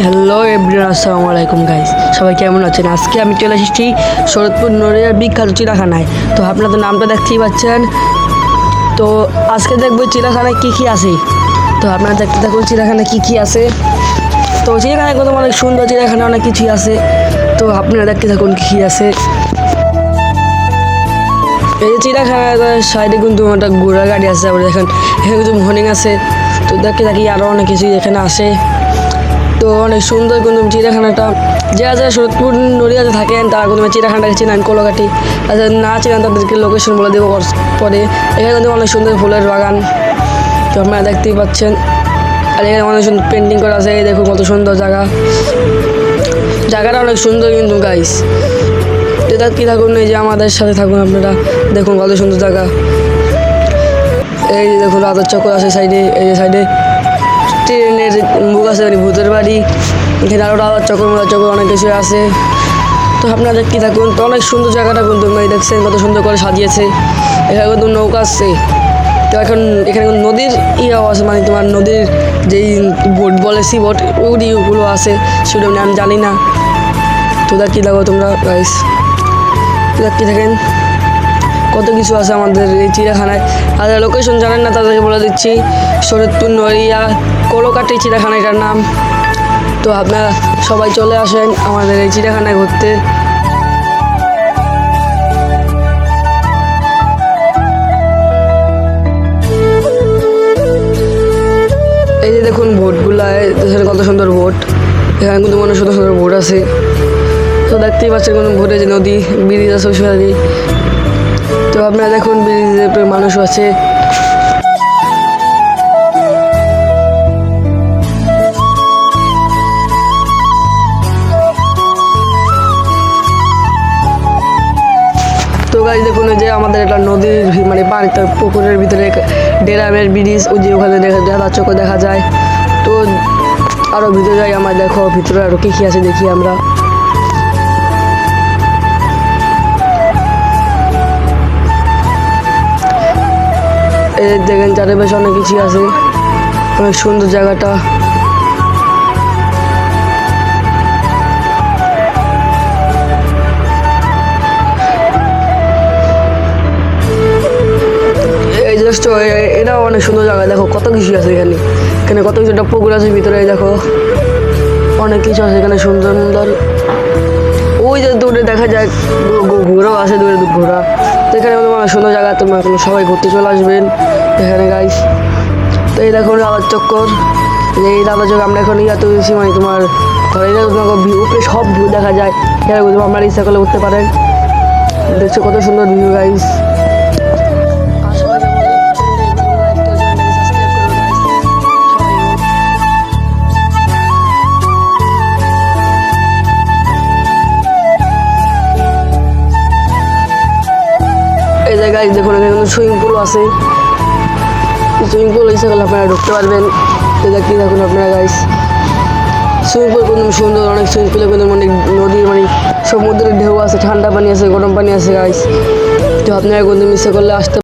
Hello everyone, আসসালামু আলাইকুম guys. সবাই কেমন আছেন? আজকে আমি চলে এসেছি শরৎপুর নড়িয়ার বিখ্যাত চিড়িয়াখানায়। তো আপনারা তো নামটা দেখতেই পাচ্ছেন। তো আজকে দেখবো চিড়িয়াখানায় কী কী আছে। তো আপনারা দেখতে থাকুন চিড়িয়াখানায় কী কী আছে। তো চিড়িয়াখানায় কত অনেক সুন্দর, চিড়িয়াখানায় অনেক কিছুই আছে। তো আপনারা দেখতে থাকুন কী কী আছে। এই যে চিড়িয়াখানার সাইডে কিন্তু একটা ঘোড়া গাড়ি আছে, আবার দেখেন এখানে কিন্তু হরিণ আছে। তো দেখতে থাকি আরও অনেক কিছুই এখানে আসে। তো অনেক সুন্দর কিন্তু চিড়িয়াখানাটা। যারা যারা শরৎপুর নড়িয়াতে থাকেন তারা কিন্তু চিড়িয়াখানাটাকে চেনেন, কলাকাটি। আর যারা না চেনেন তাদেরকে লোকেশন বলে দেবো পরে। এখানে কিন্তু অনেক সুন্দর ফুলের বাগান, তো আপনারা দেখতেই পাচ্ছেন। আর এখানে অনেক সুন্দর পেন্টিং করা আছে, দেখুন কত সুন্দর জায়গাটা অনেক সুন্দর কিন্তু গাইস। এটা কি থাকুন, এই যে আমাদের সাথে থাকুন আপনারা, দেখুন কত সুন্দর জায়গা। এই যে দেখুন রাজার চক্কর আছে সাইডে, এই যে সাইডে ট্রেনের মুখ আছে, মানে ভূতের বাড়ি। এখানে আরও রাজার চক্কর মোজার চক্কর অনেক কিছু আছে। তো আপনারা দেখতে থাকুন। তো অনেক সুন্দর জায়গাটা কিন্তু দেখছেন কত সুন্দর করে সাজিয়েছে। এখানে কিন্তু নৌকা আসছে। তো এখানে নদীর ইয়েও আছে, মানে তোমার নদীর যেই বোট বলে সি বোট, ওগুলো আছে, সেগুলো আমি জানি না। তো দেখতে থাকো তোমরা গাইস, দেখতে থাকেন কত কিছু আছে আমাদের এই চিড়িয়াখানায়। আর লোকেশন জানেন না তাদেরকে বলে দিচ্ছি, শরৎপুর নড়িয়া কলকাটি চিড়িয়াখানা এটার নাম। তো আপনারা সবাই চলে আসেন আমাদের এই চিড়িয়াখানায় ঘুরতে। এই যে দেখুন বোটগুলায় কত সুন্দর বোট। এখানে কিন্তু মনে সুন্দর সুন্দর বোট আছে। তো দেখতেই পাচ্ছেন কোনো বোটে যে নদী ব্রিজ আছে ওই। তো আপনারা দেখুন ব্রিজে মানুষ আছে। তো গাইস দেখুন যে আমাদের একটা নদীর মানে পানিতে পুকুরের ভিতরে ড্রামের ব্রিজ, ওই যে ওখানে দেখা চোখে দেখা যায়। তো আরও ভিতরে যাই, আমার দেখো ভিতরে আরও কী কী আছে দেখি আমরা। এই দেখেন চারিপাশে অনেক কিছু আছে, অনেক সুন্দর জায়গাটা। এই জাস্ট এটাও অনেক সুন্দর জায়গা, দেখো কত কিছু আছে এখানে। এখানে কত কিছু, একটা পুকুর আছে ভিতরে, দেখো অনেক কিছু আছে এখানে সুন্দর সুন্দর। ওই যে দূরে দেখা যায় ঘোড়াও আছে, দূরে ঘোড়া। তো এখানে অনেক সুন্দর জায়গা, তোমরা সবাই ঘুরতে চলে আসবেন এখানে গাইস। তো এই দেখুন রাজার চক্কর, এই রাজার চক্কর আমরা এখন ইয়াতে উঠেছি, মানে তোমার ঘরে তোমাকে ভিউ উপরে সব ভিউ দেখা যায়। এখানে আপনারা ইচ্ছা করলে উঠতে পারেন। দেখছো কত সুন্দর ভিউ গাইস। এই জায়গায় দেখুন এখানে কিন্তু সুইমিং পুল আছে। সুইমিং পুল ইচ্ছা করলে আপনারা ঢুকতে পারবেন। তো দেখতে থাকুন আপনারা গাইস। সুইমিং পুল কিন্তু সুন্দর, অনেক সুইমিং পুলে কিন্তু মানে নদীর মানে সমুদ্রের ঢেউ আছে, ঠান্ডা পানি আছে, গরম পানি আছে গাইস। তো আপনারা কিন্তু ইচ্ছা করলে আসতে